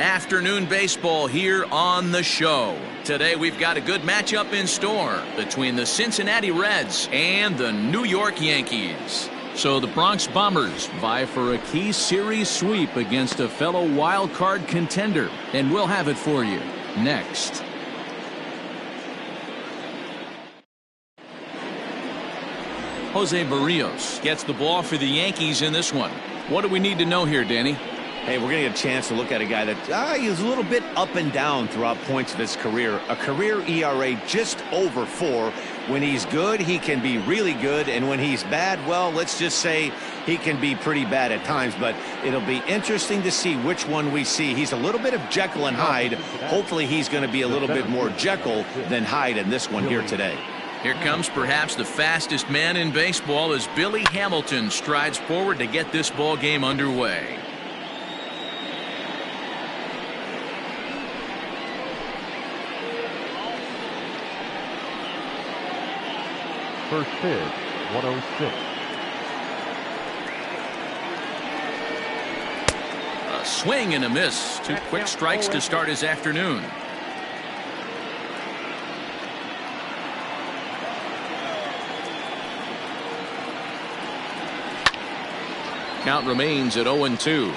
Afternoon baseball here on the show. Today we've got a good matchup in store between the Cincinnati Reds and the New York Yankees. So the Bronx Bombers vie for a key series sweep against a fellow wild card contender, and we'll have it for you next. Jose Barrios gets the ball for the Yankees in this one. What do we need to know here, Danny? Hey, we're going to get a chance to look at a guy that he's a little bit up and down throughout points of his career. A career ERA just over 4. When he's good, he can be really good. And when he's bad, well, let's just say he can be pretty bad at times. But it'll be interesting to see which one we see. He's a little bit of Jekyll and Hyde. Hopefully he's going to be a little bit more Jekyll than Hyde in this one here today. Here comes perhaps the fastest man in baseball as Billy Hamilton strides forward to get this ball game underway. First pitch, 106. A swing and a miss. 2 quick strikes to start his afternoon. Count remains at 0-2.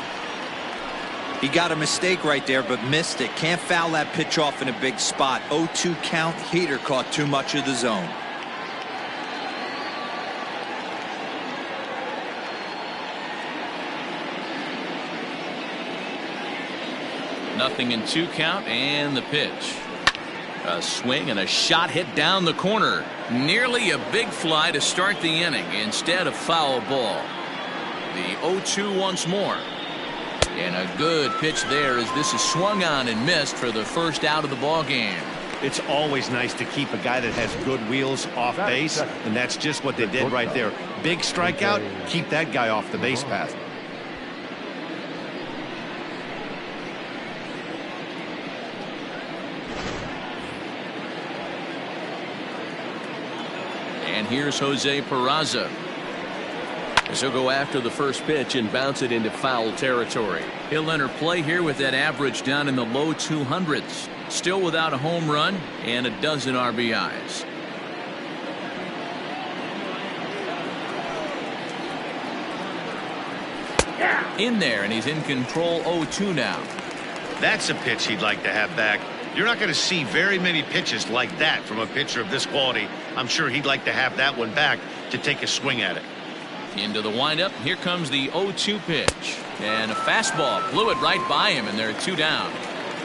He got a mistake right there, but missed it. Can't foul that pitch off in a big spot. 0-2 count. Heater caught too much of the zone. Nothing in 2 count, and the pitch. A swing and a shot hit down the corner. Nearly a big fly to start the inning instead of foul ball. The 0-2 once more. And a good pitch there as this is swung on and missed for the first out of the ball game. It's always nice to keep a guy that has good wheels off base, and that's just what they did right there. Big strikeout, keep that guy off the base path. And here's Jose Peraza. As he'll go after the first pitch and bounce it into foul territory. He'll enter play here with that average down in the low 200s. Still without a home run and a dozen RBIs. In there, and he's in control. 0-2 now. That's a pitch he'd like to have back. You're not going to see very many pitches like that from a pitcher of this quality. I'm sure he'd like to have that one back to take a swing at it. Into the windup. Here comes the 0-2 pitch. And a fastball blew it right by him, and there are 2 down.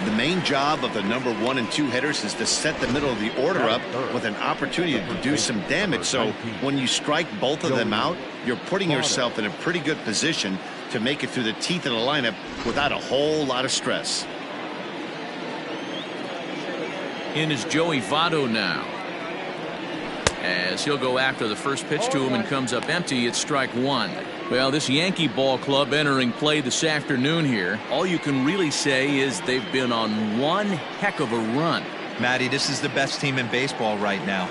The main job of the number 1 and 2 hitters is to set the middle of the order up with an opportunity to do some damage. So when you strike both of them out, you're putting yourself in a pretty good position to make it through the teeth of the lineup without a whole lot of stress. In is Joey Votto now. As he'll go after the first pitch to him and comes up empty. It's strike 1. Well, this Yankee ball club entering play this afternoon here, all you can really say is they've been on one heck of a run. Matty, this is the best team in baseball right now.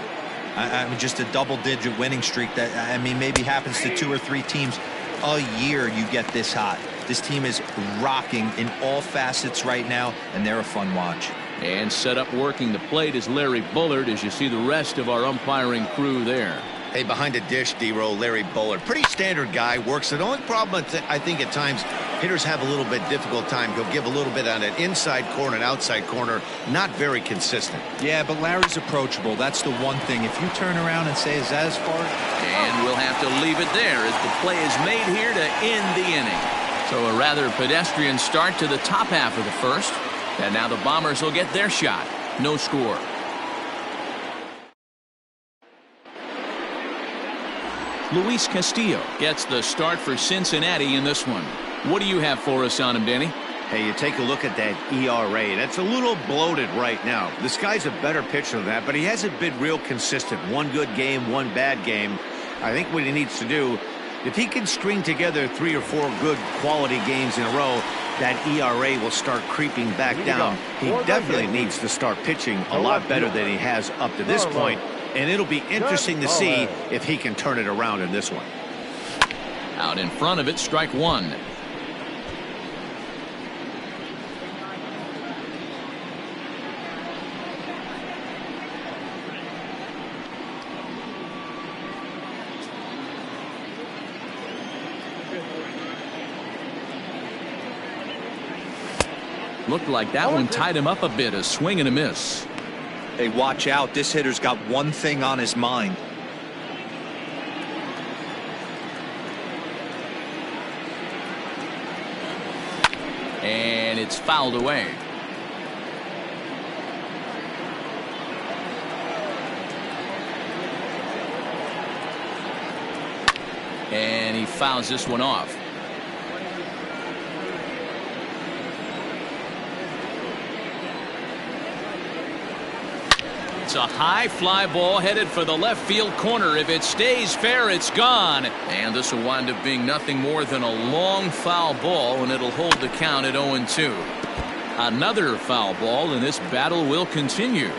I mean, just a double-digit winning streak that, I mean, maybe happens to 2 or 3 teams a year. You get this hot. This team is rocking in all facets right now, and they're a fun watch. And set up working the plate is Larry Bullard, as you see the rest of our umpiring crew there. Hey, behind the dish, D-Roll, Larry Bullard. Pretty standard guy, works. The only problem I think at times hitters have a little bit difficult time. He'll give a little bit on an inside corner and outside corner. Not very consistent. Yeah, but Larry's approachable. That's the one thing. If you turn around and say, is that as far? And we'll have to leave it there as the play is made here to end the inning. So a rather pedestrian start to the top half of the first. And now the Bombers will get their shot. No score. Luis Castillo gets the start for Cincinnati in this one. What do you have for us on him, Danny? Hey, you take a look at that ERA. That's a little bloated right now. This guy's a better pitcher than that, but he hasn't been real consistent. One good game, one bad game. I think what he needs to do, if he can string together 3 or 4 good quality games in a row, that ERA will start creeping back down. He definitely needs to start pitching a lot better than he has up to this point, and it'll be interesting to see if he can turn it around in this one. Out in front of it, strike 1. Looked like that one tied him up a bit. A swing and a miss. Hey, watch out. This hitter's got one thing on his mind. And it's fouled away. And he fouls this one off. It's a high fly ball headed for the left field corner. If it stays fair, it's gone. And this will wind up being nothing more than a long foul ball, and it'll hold the count at 0-2. Another foul ball, and this battle will continue.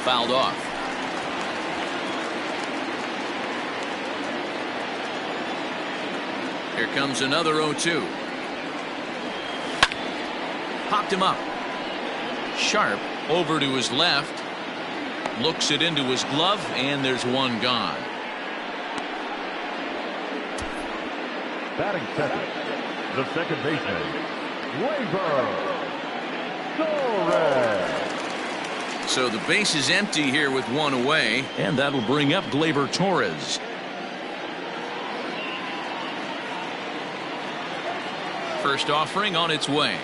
Fouled off. Here comes another 0-2. Popped him up. Sharp over to his left. Looks it into his glove, and there's one gone. Batting second, the second baseman, Gleyber Torres. So the base is empty here with one away, and that'll bring up Gleyber Torres. First offering on its way.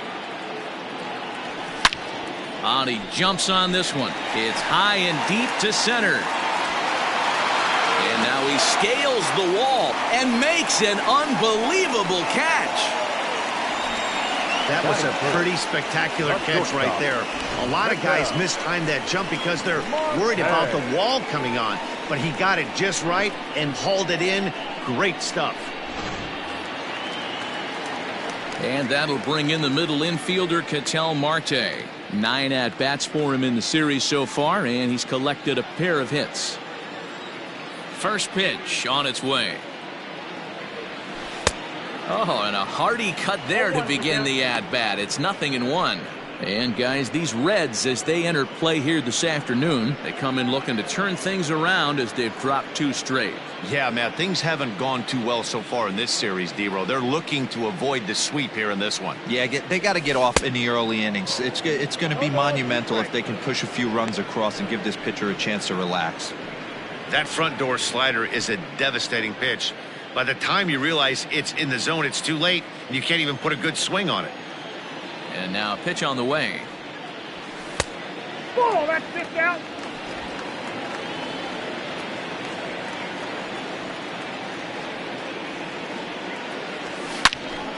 And he jumps on this one. It's high and deep to center. And now he scales the wall and makes an unbelievable catch. That was a pretty spectacular catch right there. A lot of guys mistime that jump because they're worried about the wall coming on. But he got it just right and hauled it in. Great stuff. And that'll bring in the middle infielder, Ketel Marte. 9 at-bats for him in the series so far, and he's collected a pair of hits. First pitch on its way. Oh, and a hearty cut there to begin the at-bat. It's 0-1. And guys, these Reds, as they enter play here this afternoon, they come in looking to turn things around as they've dropped 2 straight. Yeah, Matt, things haven't gone too well so far in this series, D-Row. They're looking to avoid the sweep here in this one. Yeah, they got to get off in the early innings. It's going to be monumental if they can push a few runs across and give this pitcher a chance to relax. That front door slider is a devastating pitch. By the time you realize it's in the zone, it's too late, and you can't even put a good swing on it. And now a pitch on the way. Oh, that's stick out.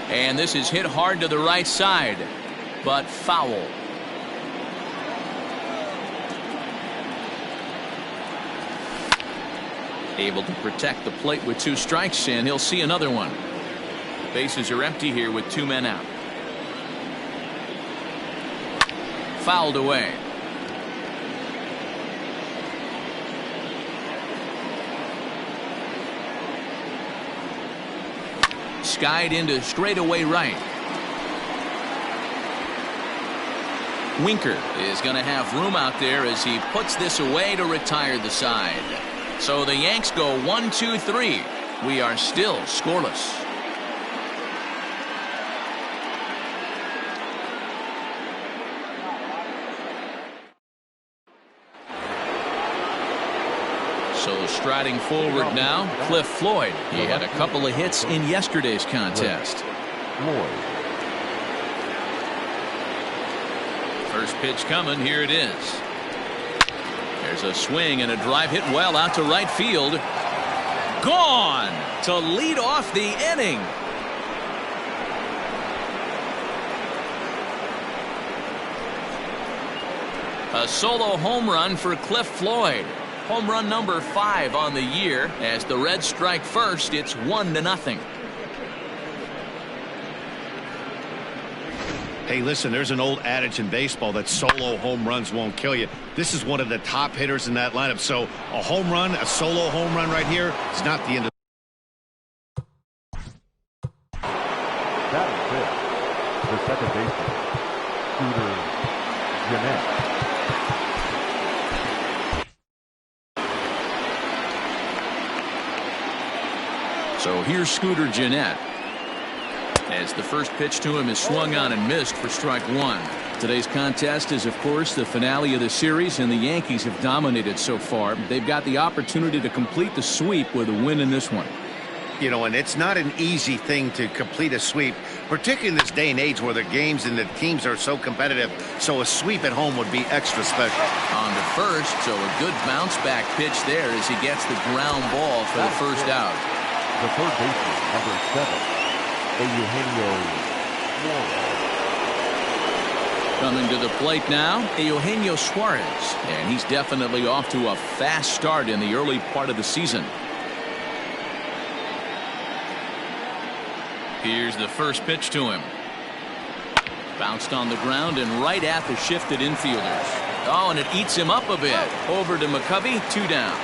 And this is hit hard to the right side, but foul. Able to protect the plate with 2 strikes, and he'll see another one. Bases are empty here with 2 men out. Fouled away. Skied into straightaway right. Winker is going to have room out there as he puts this away to retire the side. So the Yanks go 1-2-3. We are still scoreless. So striding forward now, Cliff Floyd. He had a couple of hits in yesterday's contest. First pitch coming. Here it is. There's a swing and a drive hit well out to right field. Gone to lead off the inning. A solo home run for Cliff Floyd. Home run number 5 on the year. As the Reds strike first, it's 1-0. Hey, listen, there's an old adage in baseball that solo home runs won't kill you. This is one of the top hitters in that lineup. So a home run, a solo home run right here is not the end of That is it. The second baseman, Scooter Gennett. So here's Scooter Gennett. As the first pitch to him is swung on and missed for strike one. Today's contest is, of course, the finale of the series, and the Yankees have dominated so far. They've got the opportunity to complete the sweep with a win in this one. You know, and it's not an easy thing to complete a sweep, particularly in this day and age where the games and the teams are so competitive. So a sweep at home would be extra special. On to first, so a good bounce back pitch there as he gets the ground ball for the first out. The third baseman, number 7, Eugenio Suarez. Coming to the plate now, Eugenio Suarez, and he's definitely off to a fast start in the early part of the season. Here's the first pitch to him. Bounced on the ground and right at the shifted infielders. Oh, and it eats him up a bit. Over to McCovey, 2 down.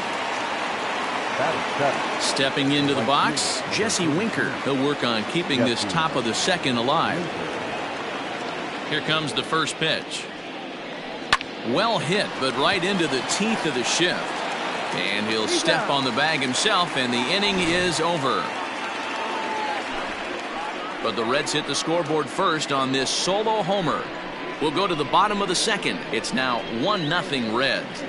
Stepping into the box, Jesse Winker. He'll work on keeping this top of the second alive. Here comes the first pitch. Well hit, but right into the teeth of the shift. And he'll step on the bag himself, and the inning is over. But the Reds hit the scoreboard first on this solo homer. We'll go to the bottom of the second. It's now 1-0 Reds.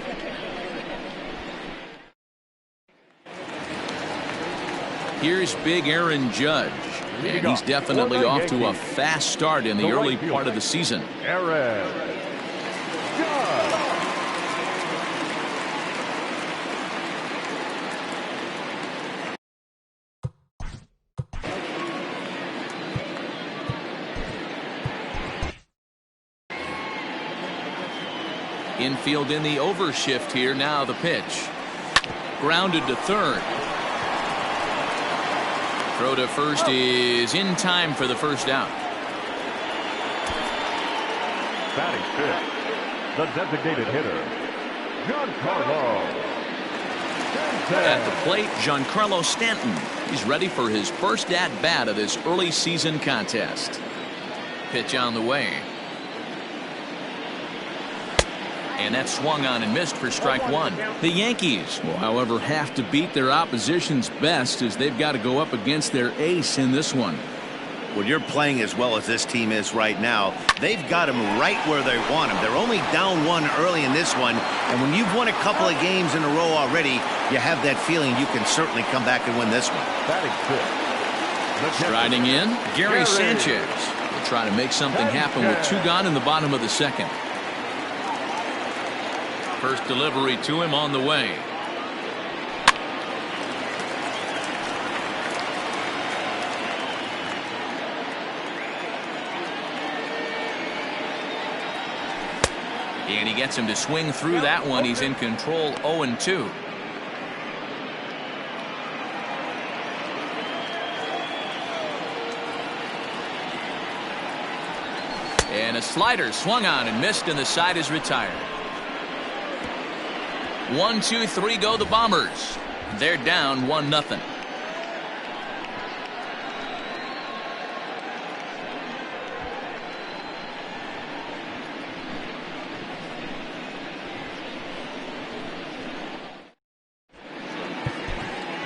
Here's big Aaron Judge. And he's definitely off to a fast start in the early part of the season. Aaron Judge. Infield in the overshift here. Now the pitch. Grounded to third. Throw to first is in time for the first out. Batting fifth, the designated hitter, Giancarlo Stanton. At the plate, Giancarlo Stanton. He's ready for his first at-bat of this early season contest. Pitch on the way. And that swung on and missed for strike one. The Yankees will, however, have to beat their opposition's best as they've got to go up against their ace in this one. When you're playing as well as this team is right now, they've got them right where they want them. They're only down 1 early in this one, and when you've won a couple of games in a row already, you have that feeling you can certainly come back and win this one. Striding in, Gary Sanchez will try to make something happen with 2 gone in the bottom of the second. First delivery to him on the way. And he gets him to swing through that one. He's in control, 0-2. And a slider swung on and missed, and the side is retired. 1, 2, 3 go the Bombers. They're down 1-0.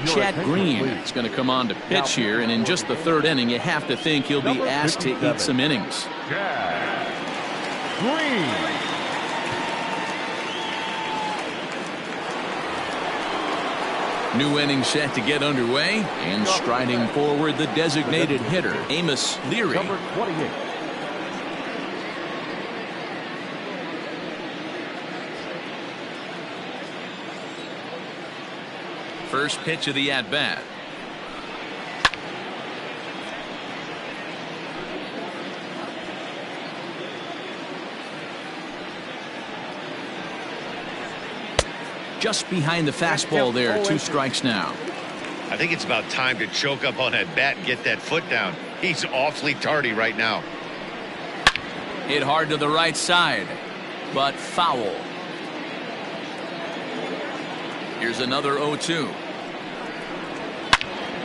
Chad Green is going to come on to pitch here, and in just the third inning, you have to think he'll be asked to eat some innings. Chad Green. New inning set to get underway, and striding forward, the designated hitter, Amos Leary. Number 28. First pitch of the at-bat. Just behind the fastball there. 2 strikes now. I think it's about time to choke up on that bat and get that foot down. He's awfully tardy right now. Hit hard to the right side, but foul. Here's another 0-2.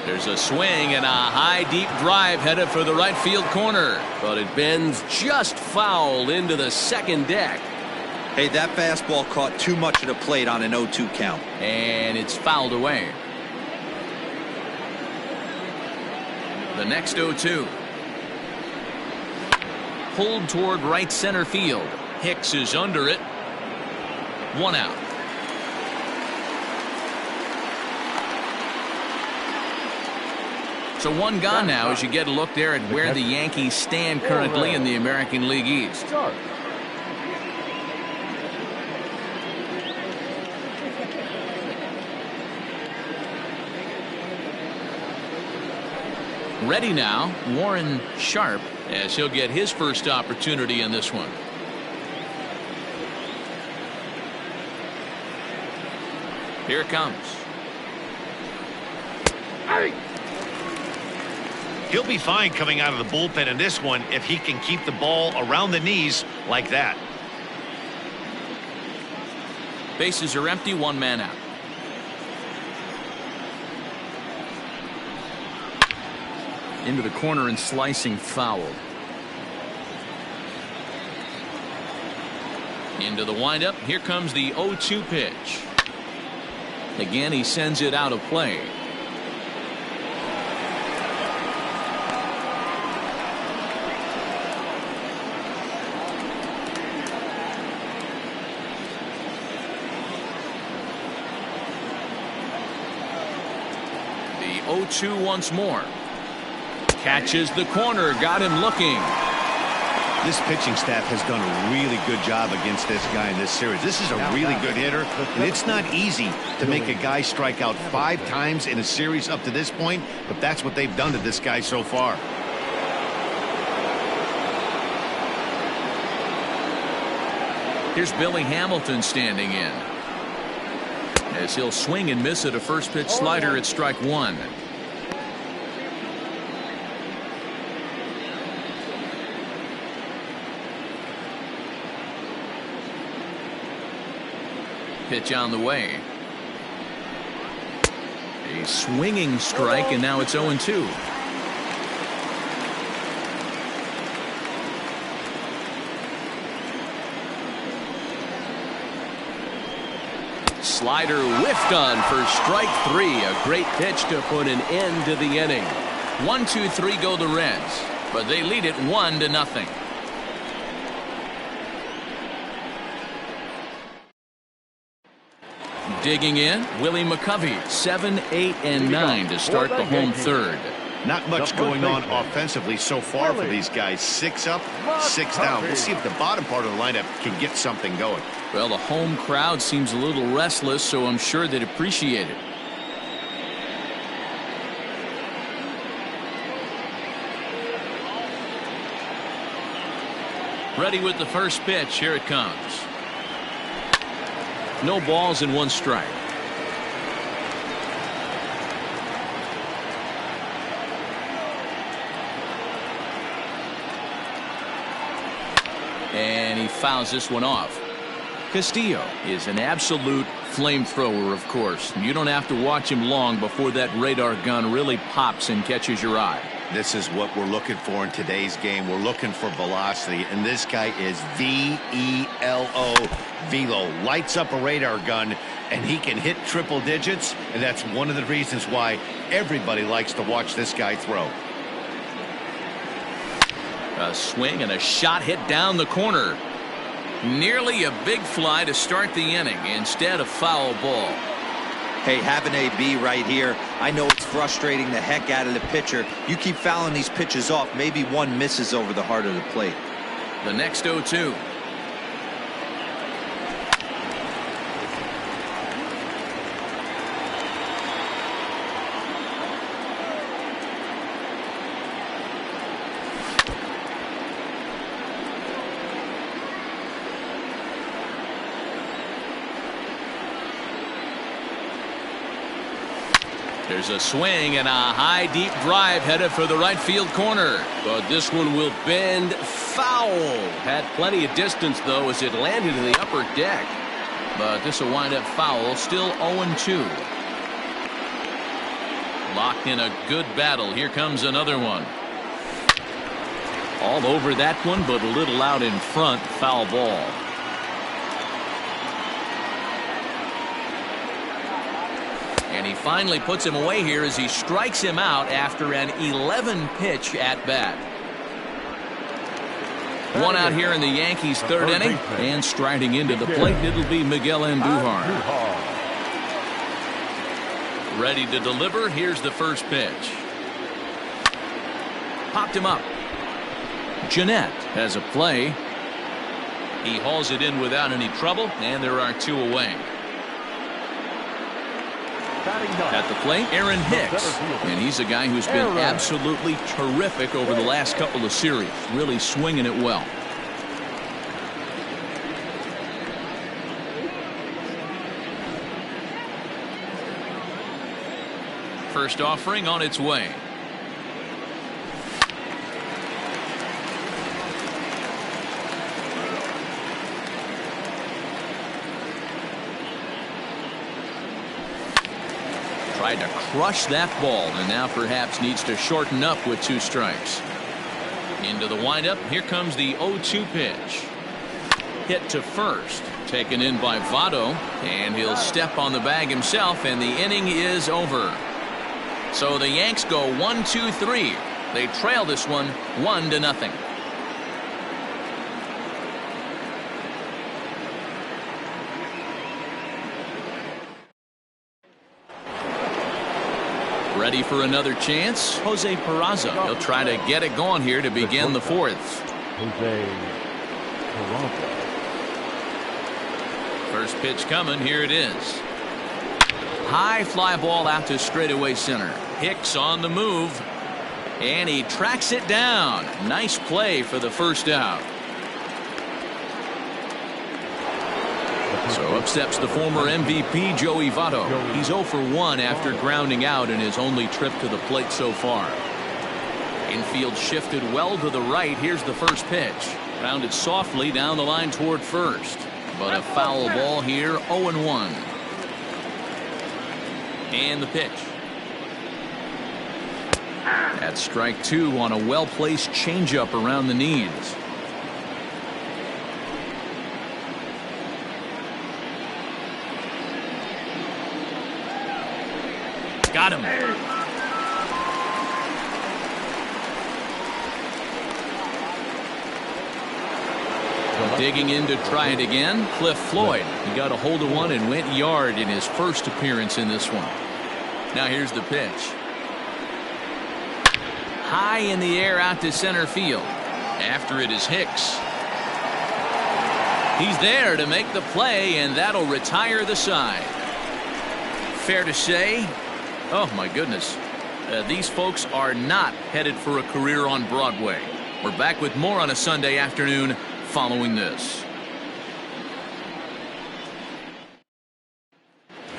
There's a swing and a high deep drive headed for the right field corner, but it bends just foul into the second deck. Hey, that fastball caught too much of the plate on an 0-2 count. And it's fouled away. The next 0-2. Pulled toward right center field. Hicks is under it. 1 out. So 1 gone now as you get a look there at where the Yankees stand currently in the American League East. Ready now, Warren Sharp, as he'll get his first opportunity in this one. Here it comes. He'll be fine coming out of the bullpen in this one if he can keep the ball around the knees like that. Bases are empty, 1 man out. Into the corner and slicing foul. Into the windup. Here comes the 0-2 pitch. Again, he sends it out of play. The 0-2 once more. Catches the corner, got him looking. This pitching staff has done a really good job against this guy in this series. This is a really good hitter, and it's not easy to make a guy strike out 5 times in a series up to this point, but that's what they've done to this guy so far. Here's Billy Hamilton standing in. As he'll swing and miss at a first pitch slider at strike 1. Pitch on the way. A swinging strike, and now it's 0-2. Slider whiffed on for strike 3. A great pitch to put an end to the inning. 1-2-3 go the Reds, but they lead it 1-0. Digging in, Willie McCovey, 7, 8, and 9 to start the home third. Not much going on offensively so far for these guys. 6 up, 6 down. We'll see if the bottom part of the lineup can get something going. Well, the home crowd seems a little restless, so I'm sure they'd appreciate it. Ready with the first pitch. Here it comes. No balls and 1 strike. And he fouls this one off. Castillo is an absolute flamethrower, of course. You don't have to watch him long before that radar gun really pops and catches your eye. This is what we're looking for in today's game. We're looking for velocity, and this guy is V-E-L-O, velo. Lights up a radar gun, and he can hit triple digits, and that's one of the reasons why everybody likes to watch this guy throw. A swing and a shot hit down the corner. Nearly a big fly to start the inning. Instead, a foul ball. Hey, have an AB right here. I know it's frustrating the heck out of the pitcher. You keep fouling these pitches off, maybe one misses over the heart of the plate. The next 0-2. There's a swing and a high deep drive headed for the right field corner, but this one will bend foul. Had plenty of distance though as it landed in the upper deck, but this will wind up foul. Still 0-2. Locked in a good battle. Here comes another one. All over that one, but a little out in front. Foul ball. And he finally puts him away here as he strikes him out after an 11-pitch at bat. One out here in the Yankees' third inning, and striding into the plate, it'll be Miguel Andujar. Ready to deliver. Here's the first pitch. Popped him up. Jeanette has a play. He hauls it in without any trouble, and there are 2 away. At the plate, Aaron Hicks, and he's a guy who's been absolutely terrific over the last couple of series, really swinging it well. First offering on its way. Tried to crush that ball, and now perhaps needs to shorten up with 2 strikes. Into the windup. Here comes the 0-2 pitch. Hit to first. Taken in by Votto, and he'll step on the bag himself, and the inning is over. So the Yanks go 1-2-3. They trail this one 1-0. Ready for another chance. Jose Peraza. He'll try to get it going here to begin the 4th. Jose Peraza. First pitch coming. Here it is. High fly ball out to straightaway center. Hicks on the move, and he tracks it down. Nice play for the first out. So up steps the former MVP Joey Votto. He's 0 for 1 after grounding out in his only trip to the plate so far. Infield shifted well to the right. Here's the first pitch. Grounded softly down the line toward first. But a foul ball here. 0-1. And the pitch. That's strike 2 on a well-placed changeup around the knees. Got him. Digging in to try it again. Cliff Floyd. He got a hold of one and went yard in his first appearance in this one. Now here's the pitch. High in the air out to center field. After it is Hicks. He's there to make the play, and that'll retire the side. Fair to say, oh my goodness, these folks are not headed for a career on Broadway. We're back with more on a Sunday afternoon following this.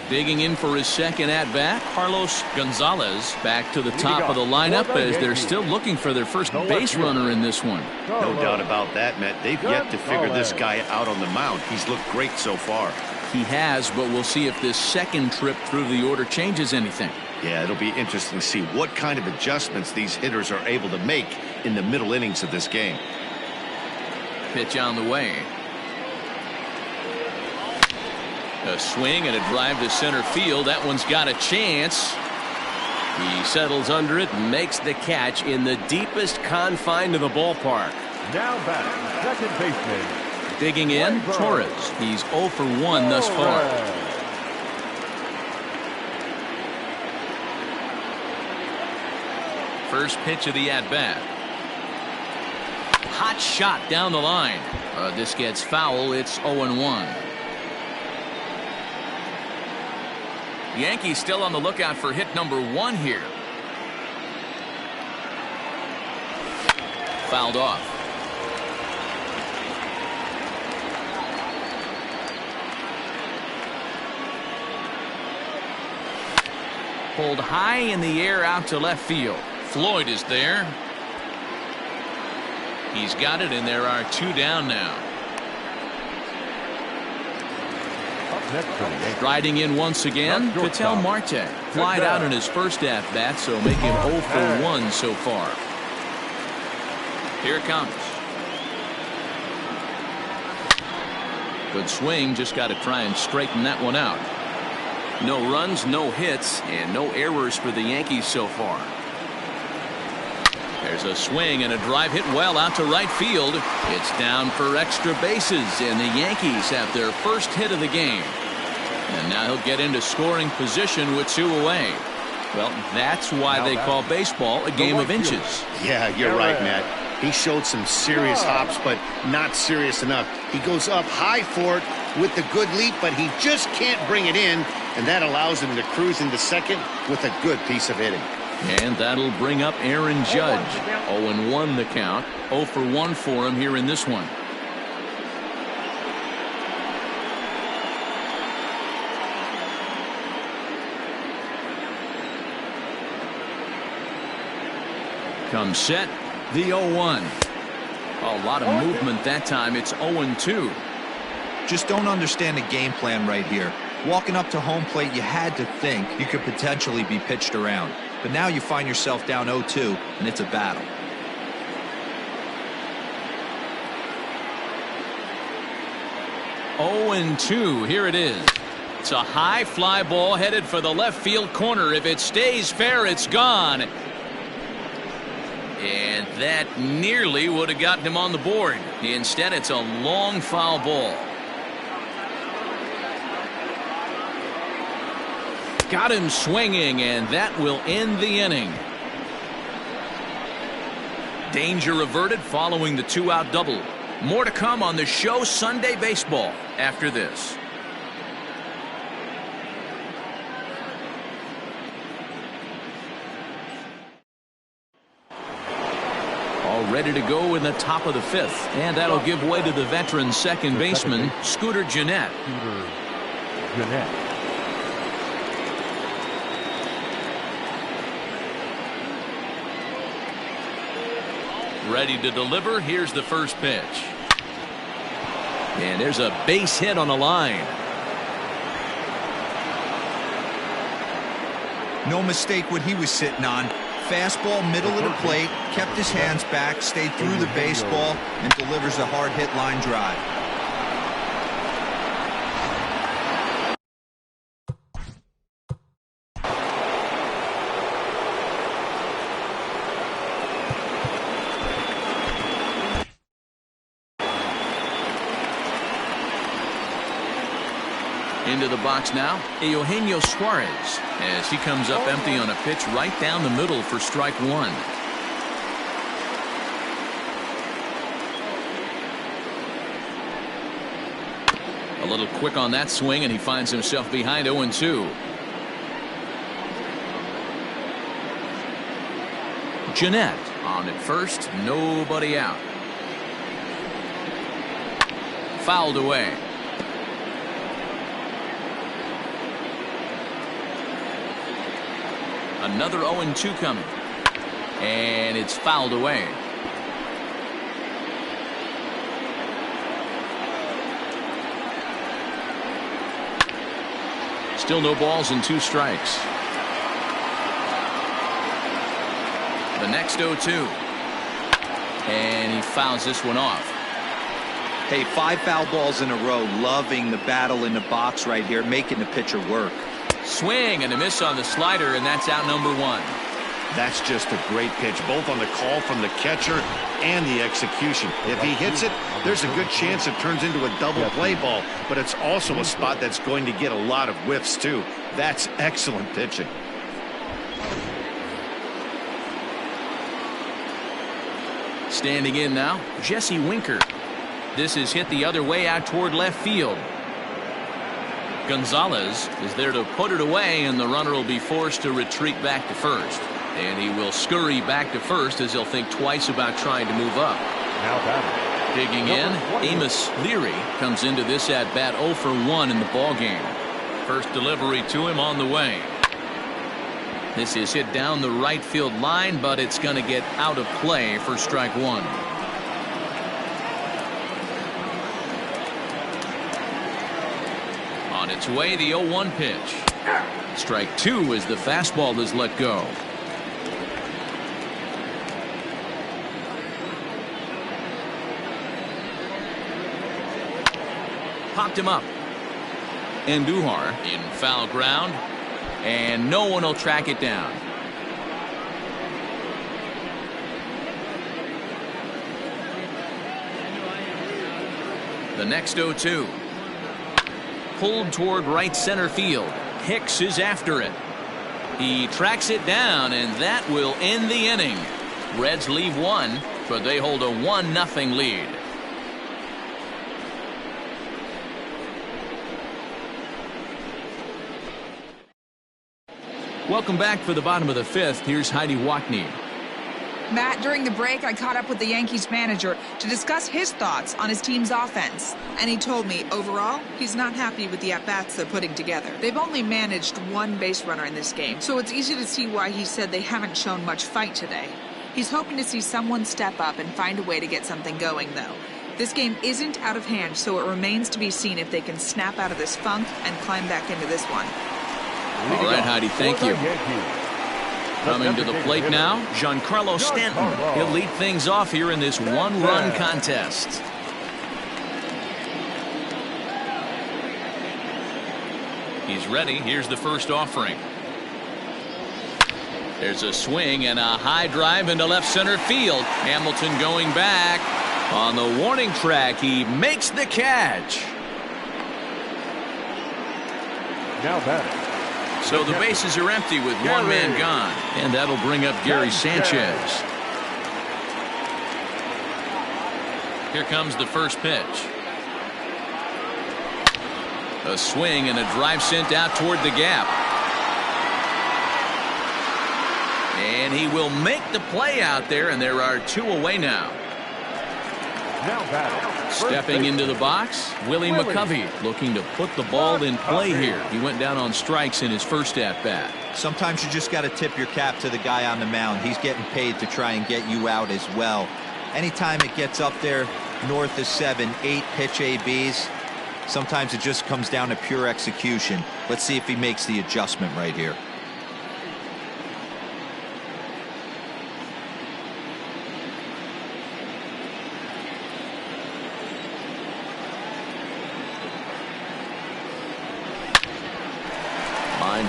Digging in for his second at-bat, Carlos Gonzalez back to the top of the lineup as they're still looking for their first base runner in this one. No doubt about that, Matt. They've yet to figure this guy out on the mound. He's looked great so far. He has, but we'll see if this second trip through the order changes anything. Yeah, it'll be interesting to see what kind of adjustments these hitters are able to make in the middle innings of this game. Pitch on the way. A swing and a drive to center field. That one's got a chance. He settles under it and makes the catch in the deepest confine of the ballpark. Now batting, second baseman. Digging in, Torres. He's 0 for 1 thus far. First pitch of the at-bat. Hot shot down the line. This gets foul. It's 0-1. Yankees still on the lookout for hit number 1 here. Fouled off. Pulled high in the air out to left field. Floyd is there. He's got it, and there are 2 down now. Riding in once again, Ketel Marte. Flied out in his first at-bat, so make him 0 for 1 so far. Here it comes. Good swing, just got to try and straighten that one out. No runs, no hits, and no errors for the Yankees so far. There's a swing and a drive hit well out to right field. It's down for extra bases, and the Yankees have their first hit of the game. And now he'll get into scoring position with 2 away. Well, that's why they call baseball a game of inches. Yeah, you're right, Matt. He showed some serious hops, but not serious enough. He goes up high for it with the good leap, but he just can't bring it in, and that allows him to cruise into second with a good piece of hitting. And that'll bring up Aaron Judge. 0-1 the count. 0 for 1 for him here in this one. Comes set, the 0-1. A lot of movement that time. It's 0-2. Just don't understand the game plan right here. Walking up to home plate, you had to think you could potentially be pitched around. But now you find yourself down 0-2, and it's a battle. Oh, and 2. Here it is. It's a high fly ball headed for the left field corner. If it stays fair, it's gone. And that nearly would have gotten him on the board. Instead, it's a long foul ball. Got him swinging, and that will end the inning. Danger averted following the 2-out double. More to come on the show Sunday Baseball after this. All ready to go in the top of the 5th, and that'll give way to the veteran second baseman, Scooter Gennett. Ready to deliver. Here's the first pitch. And there's a base hit on the line. No mistake what he was sitting on. Fastball middle of the plate, kept his hands back, stayed through the baseball, and delivers a hard hit line drive. Into the box now, Eugenio Suarez, as he comes up empty on a pitch right down the middle for strike 1. A little quick on that swing, and he finds himself behind 0-2. Gennett on at first, nobody out. Fouled away. Another 0-2 coming. And it's fouled away. Still no balls and 2 strikes. The next 0-2. And he fouls this one off. Hey, 5 foul balls in a row. Loving the battle in the box right here, making the pitcher work. Swing and a miss on the slider, and that's out number 1. That's just a great pitch, both on the call from the catcher and the execution. If he hits it, there's a good chance it turns into a double play ball, but it's also a spot that's going to get a lot of whiffs too. That's excellent pitching. Standing in now, Jesse Winker. This is hit the other way out toward left field. Gonzalez is there to put it away, and the runner will be forced to retreat back to first. And he will scurry back to first as he'll think twice about trying to move up. Digging in, Amos Leary comes into this at bat 0 for 1 in the ball game. First delivery to him on the way. This is hit down the right field line, but it's going to get out of play for strike 1. On its way, the 0-1 pitch. Strike 2 as the fastball is let go. Popped him up. Andujar in foul ground, and no one will track it down. The next 0-2. Pulled toward right center field. Hicks is after it. He tracks it down, and that will end the inning. Reds leave one, but they hold a 1-0 lead. Welcome back for the bottom of the fifth. Here's Heidi Wackney. Matt, during the break, I caught up with the Yankees manager to discuss his thoughts on his team's offense. And he told me, overall, he's not happy with the at-bats they're putting together. They've only managed one base runner in this game, so it's easy to see why he said they haven't shown much fight today. He's hoping to see someone step up and find a way to get something going, though. This game isn't out of hand, so it remains to be seen if they can snap out of this funk and climb back into this one. All right, Heidi, thank you. Coming to the plate now, Giancarlo Stanton. He'll lead things off here in this one-run contest. He's ready. Here's the first offering. There's a swing and a high drive into left center field. Hamilton going back. On the warning track, he makes the catch. Now batting. So the bases are empty with one man gone. And that'll bring up Gary Sanchez. Here comes the first pitch. A swing and a drive sent out toward the gap. And he will make the play out there, and there are two away now. Now batting. Stepping into the box, Willie McCovey looking to put the ball in play here. He went down on strikes in his first at-bat. Sometimes you just got to tip your cap to the guy on the mound. He's getting paid to try and get you out as well. Anytime it gets up there north of 7, 8 pitch ABs, sometimes it just comes down to pure execution. Let's see if he makes the adjustment right here.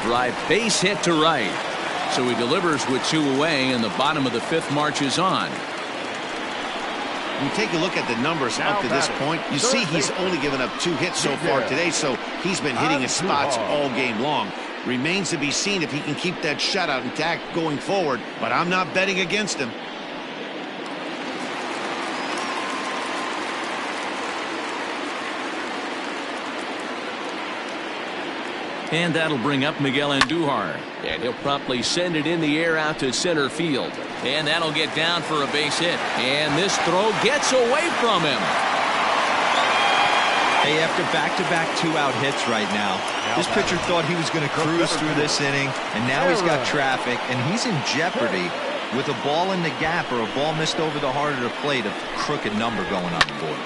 Drive, base hit to right. So he delivers with two away, and the bottom of the fifth marches on. When you take a look at the numbers up to this point, you see he's only given up 2 hits so far today, so he's been hitting his spots all game long. Remains to be seen if he can keep that shutout intact going forward, but I'm not betting against him. And that'll bring up Miguel Andujar. And he'll promptly send it in the air out to center field. And that'll get down for a base hit. And this throw gets away from him. Hey, after back-to-back 2-out hits right now, this pitcher thought he was going to cruise through this inning, and now he's got traffic, and he's in jeopardy with a ball in the gap or a ball missed over the heart of the plate, a crooked number going on the board.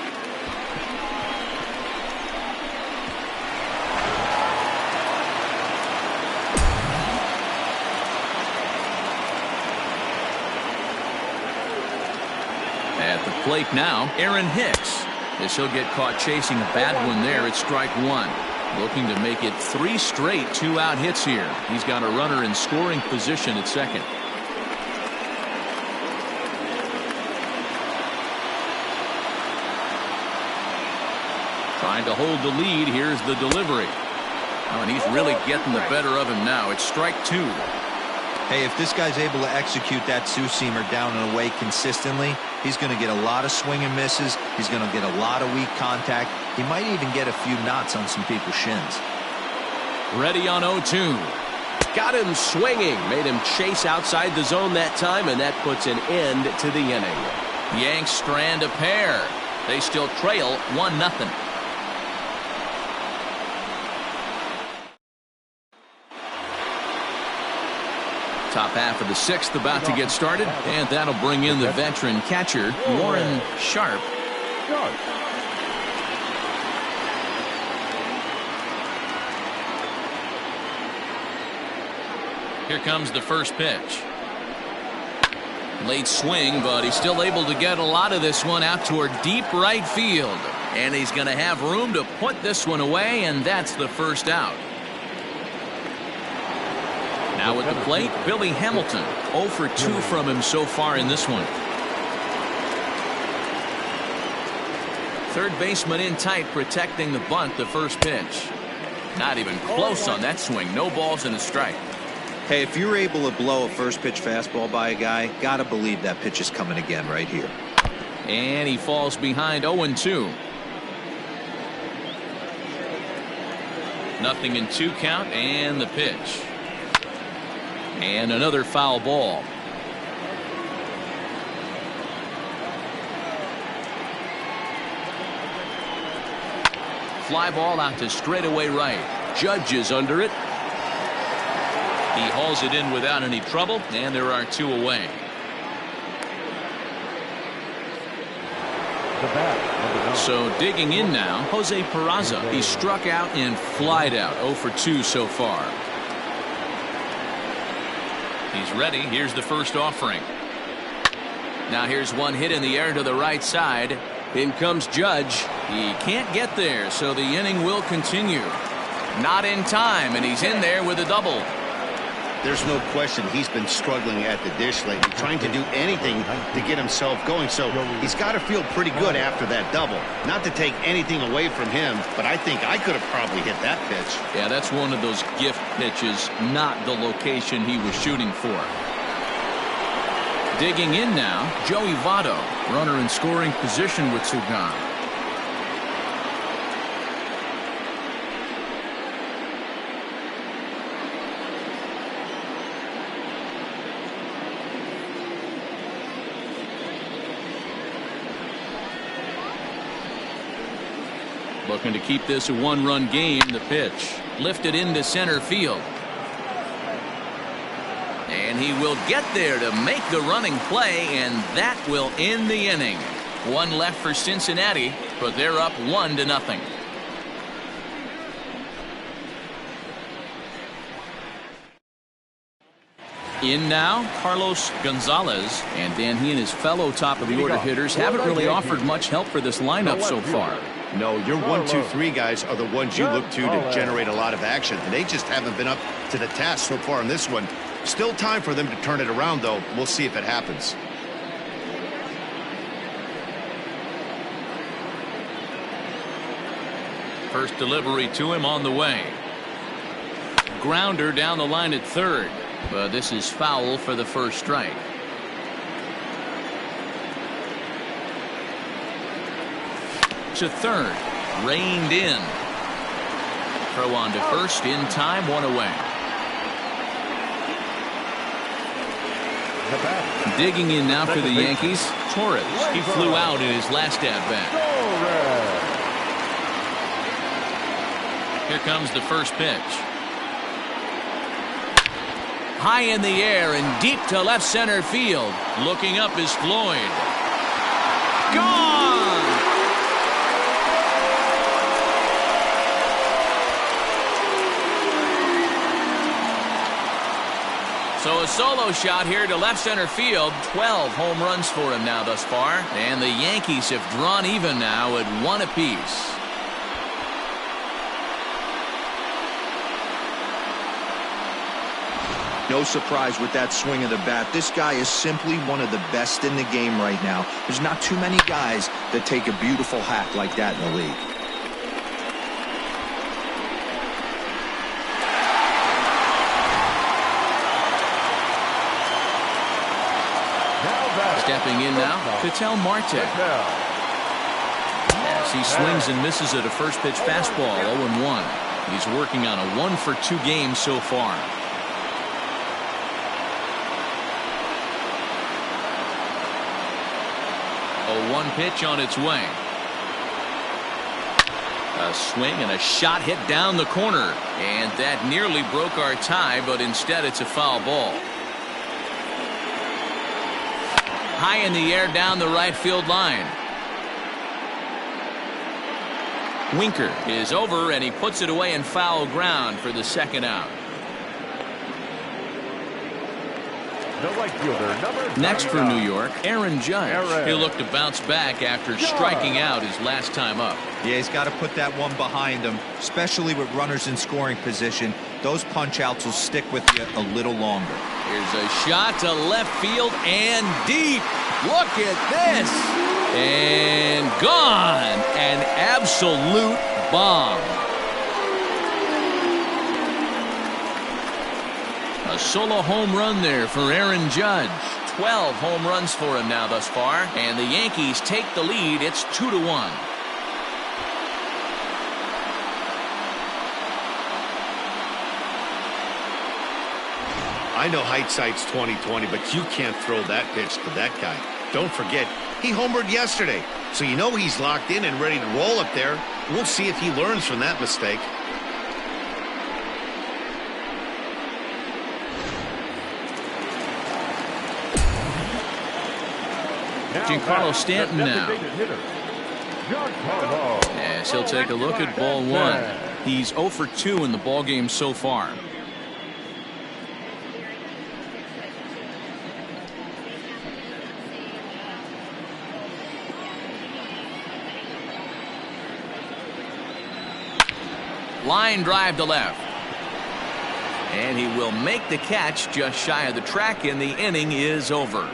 At the plate now, Aaron Hicks. As he'll get caught chasing a bad one there at strike one. Looking to make it 3 straight 2-out hits here. He's got a runner in scoring position at second. Trying to hold the lead. Here's the delivery. Oh, and he's really getting the better of him now. It's strike 2. Hey, if this guy's able to execute that two-seamer down and away consistently, he's going to get a lot of swing and misses. He's going to get a lot of weak contact. He might even get a few knots on some people's shins. Ready on 0-2. Got him swinging. Made him chase outside the zone that time, and that puts an end to the inning. Yanks strand a pair. They still trail 1-0. Top half of the sixth about to get started, and that'll bring in the veteran catcher, Warren Sharp. Here comes the first pitch. Late swing, but he's still able to get a lot of this one out toward deep right field. And he's going to have room to put this one away, and that's the first out. Now at the plate, Billy Hamilton. 0 for 2 from him so far in this one. Third baseman in tight, protecting the bunt, the first pitch. Not even close on that swing. No balls and a strike. Hey, if you're able to blow a first pitch fastball by a guy, gotta believe that pitch is coming again right here. And he falls behind 0-2. Nothing in 2 count, and the pitch. And another foul ball. Fly ball out to straightaway right. Judge is under it. He hauls it in without any trouble, and there are 2 away. So digging in now, Jose Peraza. He struck out and flied out. 0 for 2 so far. He's ready. Here's the first offering. Now here's one hit in the air to the right side. In comes Judge. He can't get there, so the inning will continue. Not in time, and he's in there with a double. There's no question he's been struggling at the dish lately, trying to do anything to get himself going. So he's got to feel pretty good after that double. Not to take anything away from him, but I think I could have probably hit that pitch. Yeah, that's one of those gift pitches, not the location he was shooting for. Digging in now, Joey Votto. Runner in scoring position with 2 gone. Looking to keep this a 1-run game. The pitch lifted into center field. And he will get there to make the running play, and that will end the inning. 1 left for Cincinnati, but they're up 1-0. In now, Carlos Gonzalez, and Dan, he and his fellow top-of-the-order hitters haven't really offered much help for this lineup so far. No, your 1, 2, 3 guys are the ones you look to generate a lot of action, and they just haven't been up to the task so far in this one. Still time for them to turn it around, though. We'll see if it happens. First delivery to him on the way. Grounder down the line at third, but this is foul for the first strike. To third, reined in. Throw on to first in time, 1 away. Digging in now for the Yankees, Torres. He flew out in his last at-bat. Here comes the first pitch. High in the air and deep to left center field. Looking up is Floyd. Gone! So a solo shot here to left center field. 12 home runs for him now thus far. And the Yankees have drawn even now at 1 apiece. No surprise with that swing of the bat. This guy is simply one of the best in the game right now. There's not too many guys that take a beautiful hack like that in the league. Stepping in now, Ketel Marte. As he swings and misses at a first pitch fastball, 0-1. He's working on a 1 for 2 game so far. A 1 pitch on its way. A swing and a shot hit down the corner, and that nearly broke our tie, but instead it's a foul ball. High in the air down the right field line. Winker is over, and he puts it away in foul ground for the second out. The right fielder, number Next for 99. New York, Aaron Judge. Aaron. He'll look to bounce back after striking out his last time up. Yeah, he's got to put that one behind him, especially with runners in scoring position. Those punch outs will stick with you a little longer. Here's a shot to left field and deep. Look at this. And gone. An absolute bomb. A solo home run there for Aaron Judge. 12 home runs for him now thus far. And the Yankees take the lead. It's 2-1. I know hindsight's 20/20, but you can't throw that pitch to that guy. Don't forget, he homered yesterday, so you know he's locked in and ready to roll up there. We'll see if he learns from that mistake. Giancarlo Stanton now. Yes, he'll take a look at ball one. He's 0 for 2 in the ballgame so far. Line drive to left. And he will make the catch just shy of the track, and the inning is over.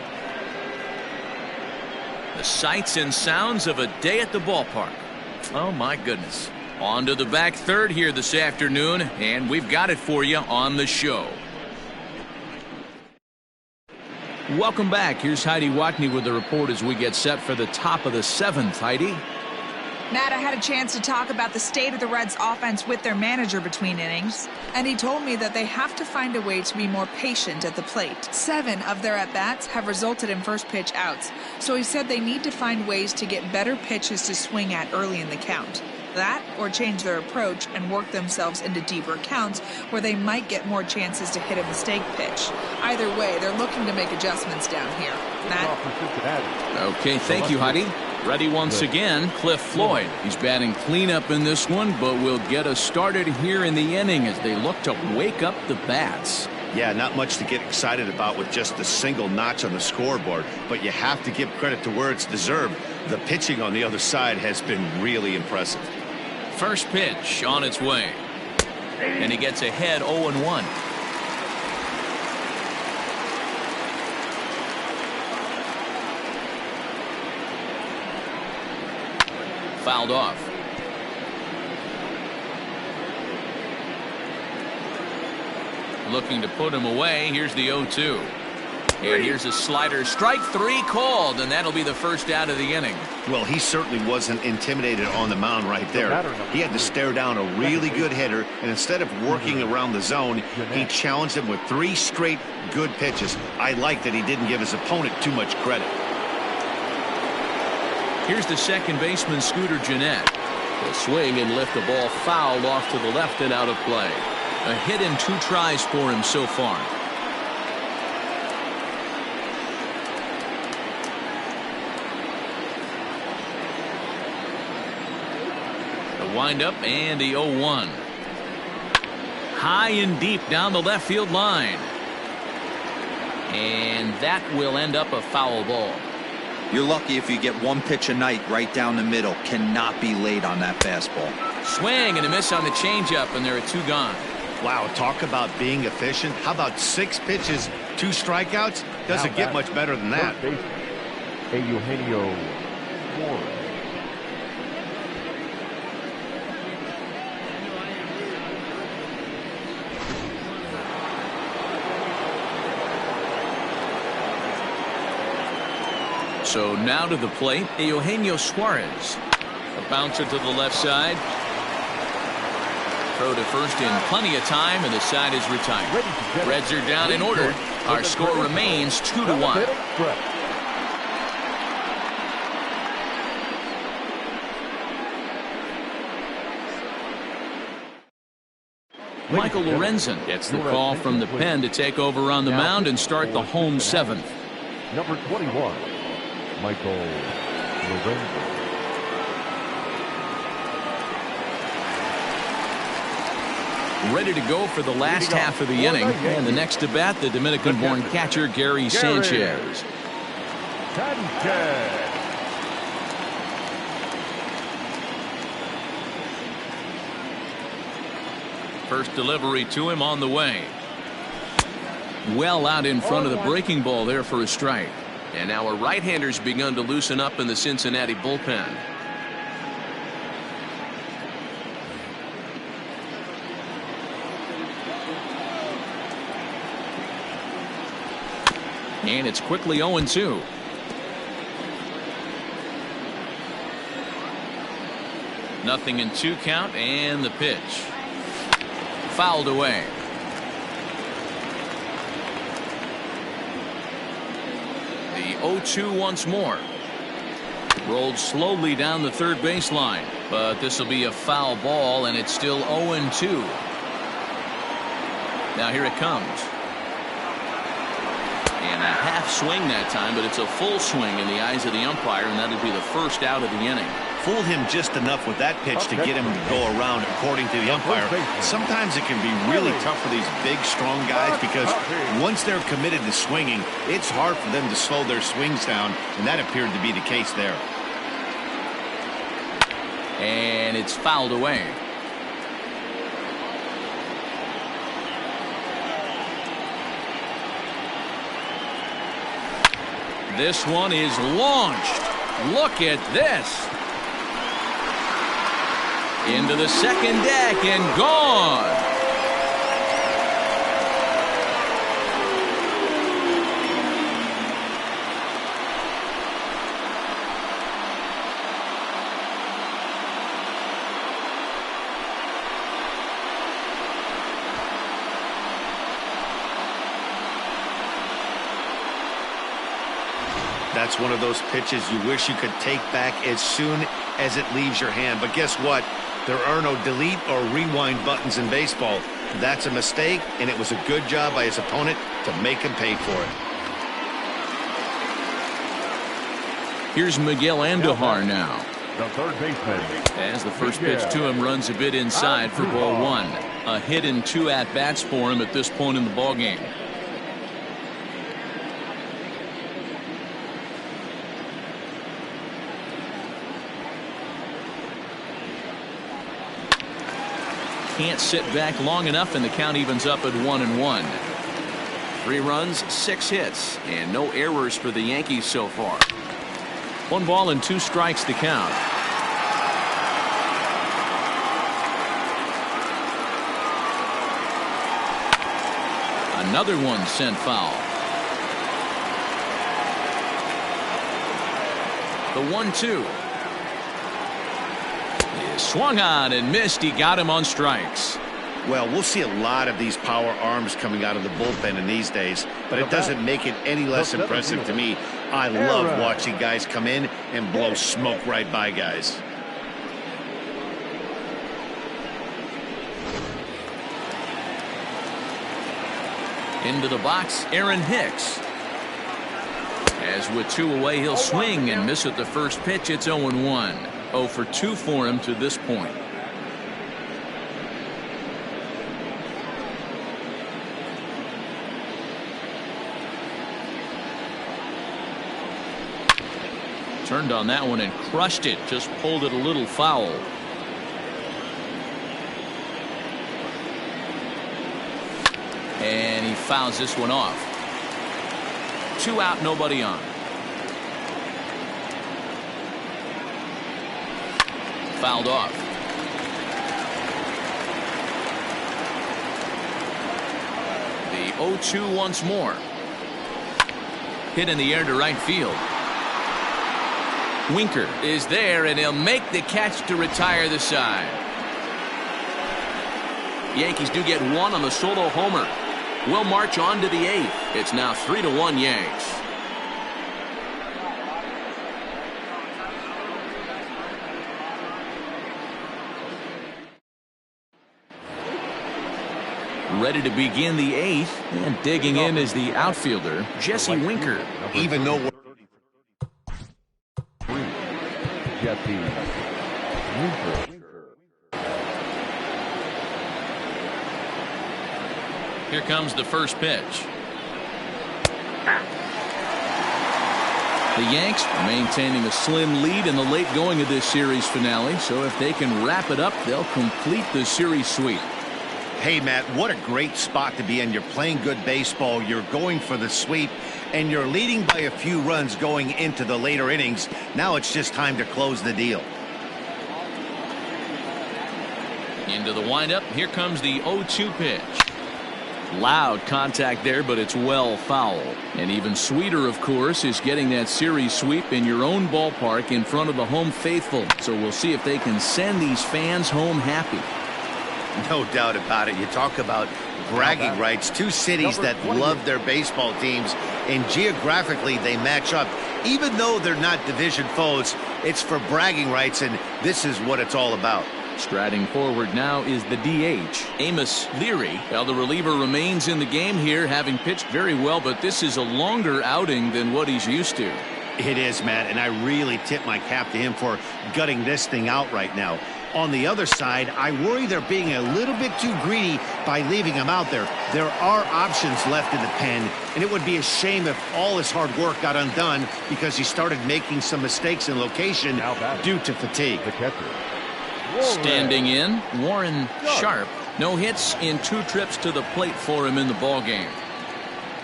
The sights and sounds of a day at the ballpark. Oh, my goodness. On to the back third here this afternoon, and we've got it for you on the show. Welcome back. Here's Heidi Watney with the report as we get set for the top of the 7th. Heidi? Matt, I had a chance to talk about the state of the Reds offense with their manager between innings, and he told me that they have to find a way to be more patient at the plate. 7 of their at-bats have resulted in first pitch outs, so he said they need to find ways to get better pitches to swing at early in the count. That, or change their approach and work themselves into deeper counts where they might get more chances to hit a mistake pitch. Either way, they're looking to make adjustments down here. Matt? Okay, thank you, Heidi. Ready once again, Cliff Floyd. He's batting cleanup in this one, but will get us started here in the inning as they look to wake up the bats. Yeah, not much to get excited about with just a single notch on the scoreboard, but you have to give credit to where it's deserved. The pitching on the other side has been really impressive. First pitch on its way. And he gets ahead 0-1. Fouled off. Looking to put him away. Here's the 0-2. And here's a slider. Strike 3 called, and that'll be the first out of the inning. Well, he certainly wasn't intimidated on the mound right there. He had to stare down a really good hitter, and instead of working around the zone, he challenged him with 3 straight good pitches. I like that he didn't give his opponent too much credit. Here's the second baseman, Scooter Gennett. He'll swing and lift the ball foul off to the left and out of play. A hit in 2 tries for him so far. The windup and the 0-1. High and deep down the left field line. And that will end up a foul ball. You're lucky if you get 1 pitch a night right down the middle. Cannot be late on that fastball. Swing and a miss on the changeup, and there are 2 gone. Wow, talk about being efficient. How about 6 pitches, 2 strikeouts? Doesn't get much better than that. Eugenio Suarez. So now to the plate, Eugenio Suarez. A bouncer to the left side. Throw to first in plenty of time, and the side is retired. Reds are down in order. Our score remains 2-1. Michael Lorenzen gets the call from the pen to take over on the mound and start the home 7th. Number 21, Michael Lorenzen. Ready to go for the last half of the inning. And the next to bat, the Dominican-born catcher, Gary Sanchez. First delivery to him on the way. Well out in front of the breaking ball there for a strike. And now a right-hander's begun to loosen up in the Cincinnati bullpen. And it's quickly 0-2. Nothing in 2 count, and the pitch. Fouled away. The 0-2 once more. Rolled slowly down the third baseline, but this will be a foul ball, and it's still 0-2. Now here it comes. And a half swing that time, but it's a full swing in the eyes of the umpire, and that'll be the first out of the inning. Fooled him just enough with that pitch to get him to go around, according to the umpire. Sometimes it can be really tough for these big, strong guys because once they're committed to swinging, it's hard for them to slow their swings down, and that appeared to be the case there. And it's fouled away. This one is launched. Look at this. Into the second deck and gone. That's one of those pitches you wish you could take back as soon as it leaves your hand. But guess what? There are no delete or rewind buttons in baseball. That's a mistake, and it was a good job by his opponent to make him pay for it. Here's Miguel Andujar now. The third baseman. As the first pitch to him runs a bit inside for ball 1. A hit and 2 at-bats for him at this point in the ballgame. Can't sit back long enough, and the count evens up at 1-1. 3 runs, 6 hits, and no errors for the Yankees so far. 1 ball and 2 strikes to count. Another one sent foul. The 1-2. Swung on and missed. He got him on strikes. Well, we'll see a lot of these power arms coming out of the bullpen in these days, but it doesn't make it any less impressive to me. I love watching guys come in and blow smoke right by guys. Into the box, Aaron Hicks. As with 2 away, he'll swing and miss at the first pitch. It's 0-1. 0 for 2 for him to this point. Turned on that one and crushed it. Just pulled it a little foul. And he fouls this one off. 2 out, nobody on. Fouled off. The 0-2 once more. Hit in the air to right field. Winker is there, and he'll make the catch to retire the side. Yankees do get 1 on the solo homer. Will march on to the 8th. It's now 3-1 Yanks. Ready to begin the 8th, and digging in is the outfielder, Jesse Winker. Even though Jesse Winker. Here comes the first pitch. The Yanks maintaining a slim lead in the late going of this series finale, so if they can wrap it up, they'll complete the series sweep. Hey, Matt, what a great spot to be in. You're playing good baseball, you're going for the sweep, and you're leading by a few runs going into the later innings. Now it's just time to close the deal. Into the windup. Here comes the 0-2 pitch. Loud contact there, but it's well foul. And even sweeter, of course, is getting that series sweep in your own ballpark in front of the home faithful. So we'll see if they can send these fans home happy. No doubt about it. You talk about bragging rights. Two cities that love their baseball teams, and geographically they match up. Even though they're not division foes, it's for bragging rights, and this is what it's all about. Striding forward now is the DH, Amos Leary. Well, the reliever remains in the game here, having pitched very well, but this is a longer outing than what he's used to. It is, Matt, and I really tip my cap to him for gutting this thing out right now. On the other side, I worry they're being a little bit too greedy by leaving him out there. There are options left in the pen, and it would be a shame if all his hard work got undone because he started making some mistakes in location due to fatigue. The catcher, Standing in, Warren Sharp. No hits in 2 trips to the plate for him in the ballgame.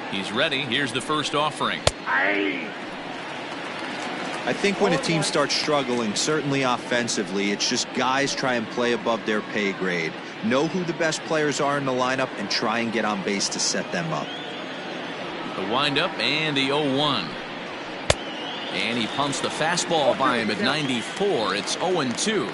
He's ready. Here's the first offering. I think when a team starts struggling, certainly offensively, it's just guys try and play above their pay grade. Know who the best players are in the lineup and try and get on base to set them up. The windup and the 0-1. And he pumps the fastball by him at 94. It's 0-2.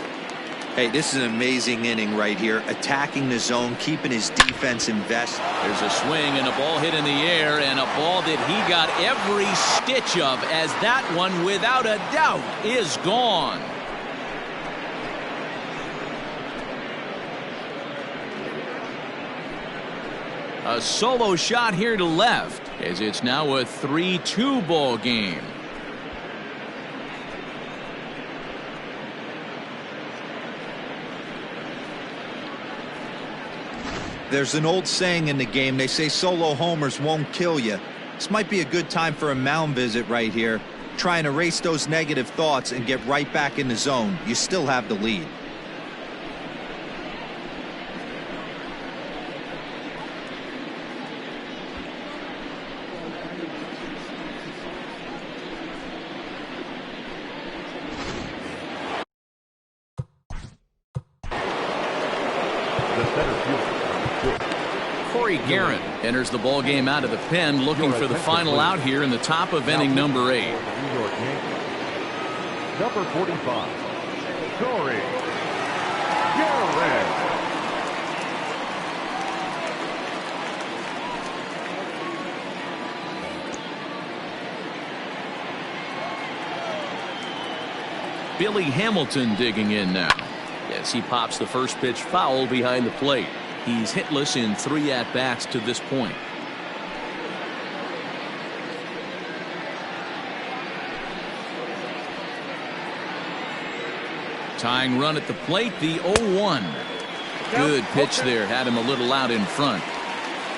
Hey, this is an amazing inning right here. Attacking the zone, keeping his defense invested. There's a swing and a ball hit in the air, and a ball that he got every stitch of, as that one, without a doubt, is gone. A solo shot here to left, as it's now a 3-2 ball game. There's an old saying in the game. They say solo homers won't kill you. This might be a good time for a mound visit right here. Try and erase those negative thoughts and get right back in the zone. You still have the lead. Garrett enters the ball game out of the pen, looking for the final out here in the top of inning number 8. Number 45, Corey Garrett. Billy Hamilton digging in now, as he pops the first pitch foul behind the plate. He's hitless in 3 at-bats to this point. Tying run at the plate, the 0-1. Good pitch there, had him a little out in front.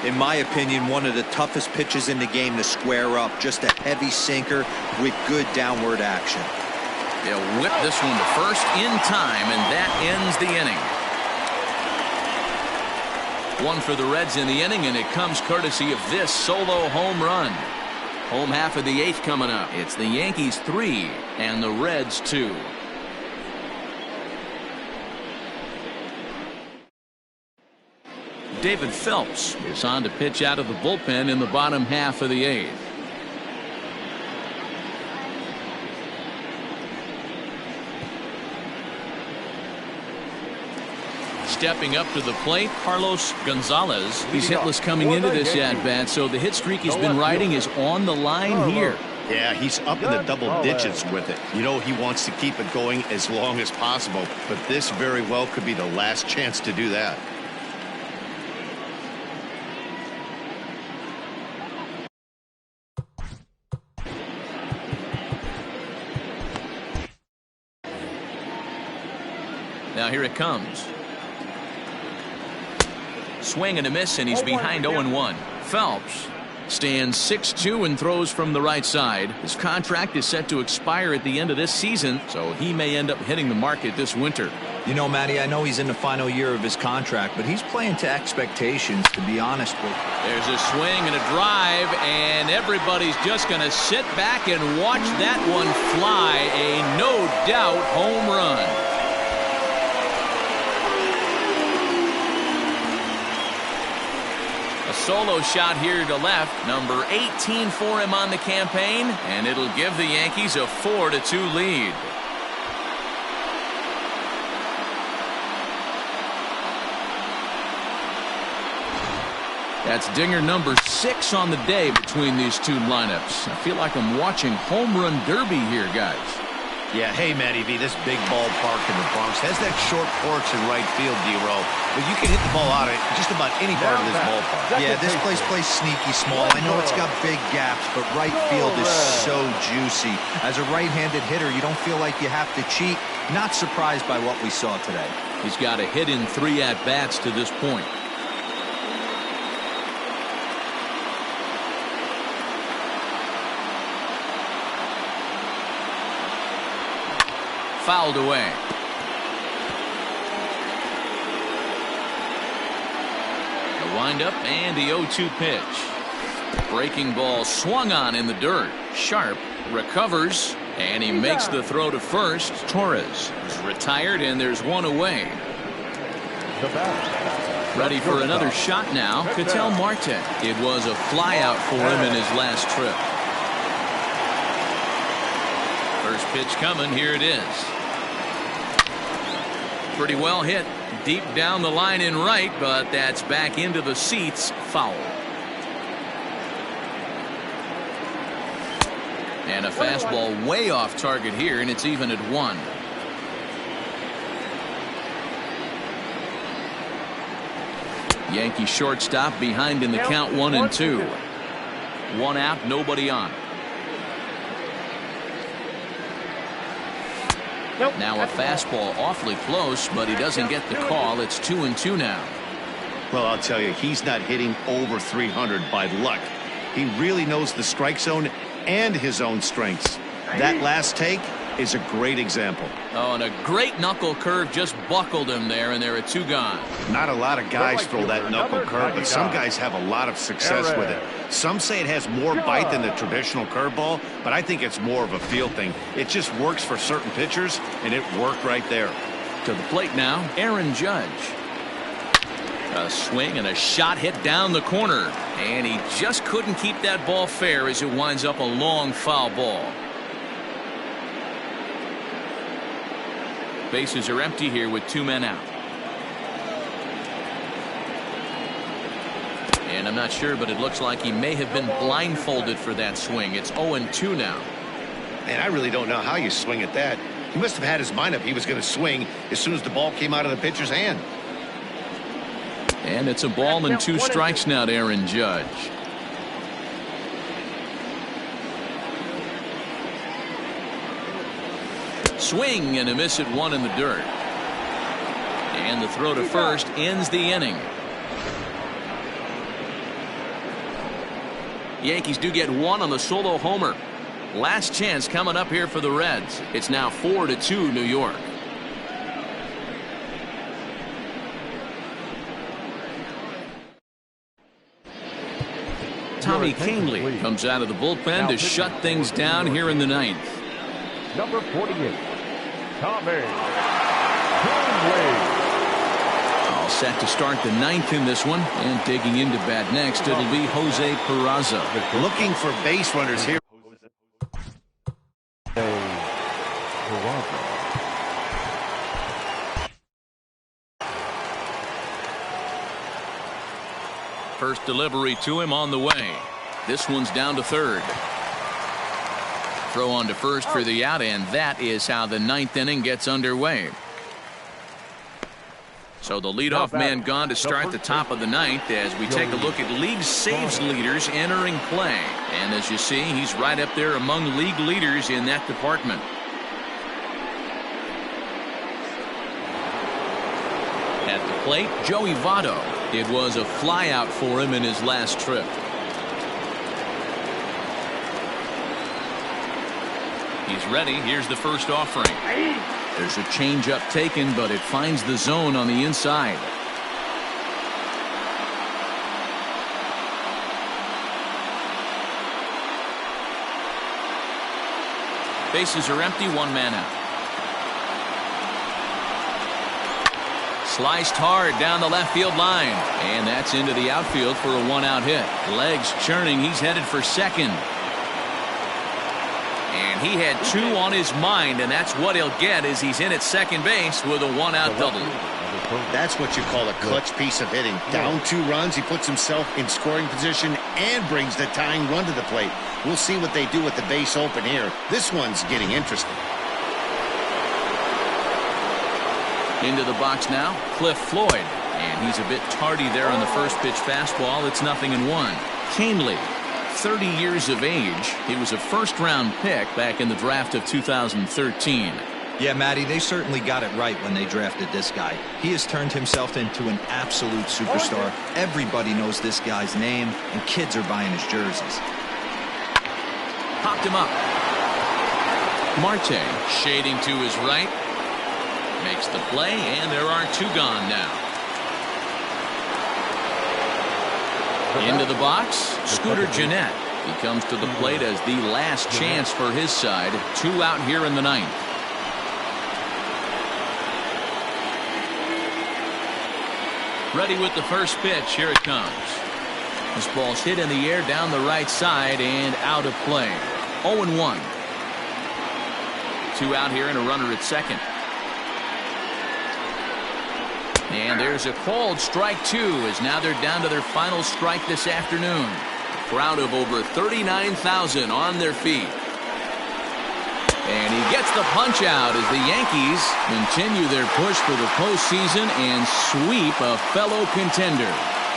In my opinion, one of the toughest pitches in the game to square up. Just a heavy sinker with good downward action. They'll whip this one to first in time, and that ends the inning. One for the Reds in the inning, and it comes courtesy of this solo home run. Home half of the 8th coming up. It's the Yankees 3 and the Reds 2. David Phelps is on to pitch out of the bullpen in the bottom half of the 8th. Stepping up to the plate, Carlos Gonzalez. He's hitless coming into this at-bat, so the hit streak he's been riding is on the line here. Yeah, he's up in the double digits with it. You know, he wants to keep it going as long as possible, but this very well could be the last chance to do that. Now here it comes. Swing and a miss, and he's behind 0-1. Phelps stands 6'2" and throws from the right side. His contract is set to expire at the end of this season, so he may end up hitting the market this winter. You know, Matty, I know he's in the final year of his contract, but he's playing to expectations, to be honest with you. There's a swing and a drive, and everybody's just going to sit back and watch that one fly. A no-doubt home run. A solo shot here to left, number 18 for him on the campaign, and it'll give the Yankees a 4-2 lead. That's dinger number 6 on the day between these two lineups. I feel like I'm watching home run derby here, guys. Yeah, hey, Matty V, this big ballpark in the Bronx has that short porch in right field, D-Row, but you can hit the ball out of just about any part of this ballpark. Yeah, this place plays sneaky small. I know it's got big gaps, but right field is so juicy. As a right-handed hitter, you don't feel like you have to cheat. Not surprised by what we saw today. He's got a hit in 3 at-bats to this point. Fouled away. The windup and the 0-2 pitch. Breaking ball swung on in the dirt. Sharp recovers, and he makes the throw to first. Torres is retired, and there's one away. Ready for another shot now. Ketel Marte. It was a flyout for him in his last trip. First pitch coming. Here it is. Pretty well hit deep down the line in right, but that's back into the seats. Foul. And a fastball way off target here, and it's even at 1. Yankee shortstop behind in the count 1-2. 1 out, nobody on. Now a fastball awfully close, but he doesn't get the call. It's 2-2 now. Well, I'll tell you, he's not hitting over 300 by luck. He really knows the strike zone and his own strengths. That last take is a great example. Oh, and a great knuckle curve just buckled him there, and there are 2 gone. Not a lot of guys throw that knuckle curve, but some guys have a lot of success with it. Some say it has more bite than the traditional curveball, but I think it's more of a feel thing. It just works for certain pitchers, and it worked right there. To the plate now, Aaron Judge. A swing and a shot hit down the corner, and he just couldn't keep that ball fair as it winds up a long foul ball. Bases are empty here with 2 men out. And I'm not sure, but it looks like he may have been blindfolded for that swing. It's 0-2 now. And I really don't know how you swing at that. He must have had his mind up he was going to swing as soon as the ball came out of the pitcher's hand. And it's a ball and 2 strikes now to Aaron Judge. Swing and a miss at 1 in the dirt. And the throw to first ends the inning. Yankees do get 1 on the solo homer. Last chance coming up here for the Reds. It's now 4-2 New York. Tommy Kahnle comes out of the bullpen to shut things down here in the 9th. Number 48, Tommy Kahnle. All set to start the 9th in this one, and digging into bat next, it'll be Jose Peraza. Looking for base runners here. First delivery to him on the way. This one's down to third. Throw on to first for the out, and that is how the 9th inning gets underway. So the leadoff man gone to start the top of the 9th as we take a look at league saves leaders entering play. And as you see, he's right up there among league leaders in that department. At the plate, Joey Votto. It was a flyout for him in his last trip. He's ready. Here's the first offering. There's a changeup taken, but it finds the zone on the inside. Bases are empty, one man out. Sliced hard down the left field line, and that's into the outfield for a one-out hit. Legs churning, he's headed for second. And he had two on his mind, and that's what he'll get as he's in at second base with a one-out double. That's what you call a clutch piece of hitting. Down 2 runs, he puts himself in scoring position and brings the tying run to the plate. We'll see what they do with the base open here. This one's getting interesting. Into the box now, Cliff Floyd. And he's a bit tardy there on the first pitch fastball. It's 0-1. Canely, 30 years of age. He was a first-round pick back in the draft of 2013. Yeah, Matty, they certainly got it right when they drafted this guy. He has turned himself into an absolute superstar. Everybody knows this guy's name, and kids are buying his jerseys. Popped him up. Marte shading to his right. Makes the play, and there are 2 gone now. Into the box, Scooter Gennett. He comes to the plate as the last chance for his side. 2 out here in the 9th. Ready with the first pitch. Here it comes. This ball's hit in the air down the right side and out of play. 0-1. 2 out here and a runner at second. And there's a called strike 2 as now they're down to their final strike this afternoon. A crowd of over 39,000 on their feet. And he gets the punch out as the Yankees continue their push for the postseason and sweep a fellow contender.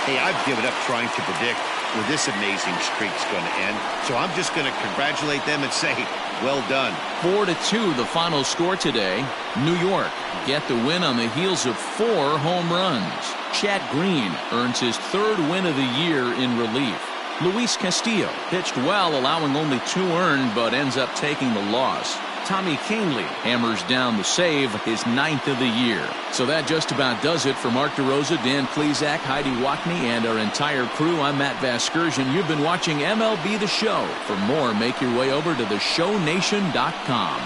Hey, I've given up trying to predict where this amazing streak's going to end. So I'm just going to congratulate them and say, well done. 4-2 the final score today. New York get the win on the heels of 4 home runs. Chad Green earns his 3rd win of the year in relief. Luis Castillo pitched well, allowing only 2 earned, but ends up taking the loss. Tommy Canely hammers down the save, his 9th of the year. So that just about does it for Mark DeRosa, Dan Plesac, Heidi Wackney, and our entire crew. I'm Matt Vasgersian. You've been watching MLB The Show. For more, make your way over to theshownation.com.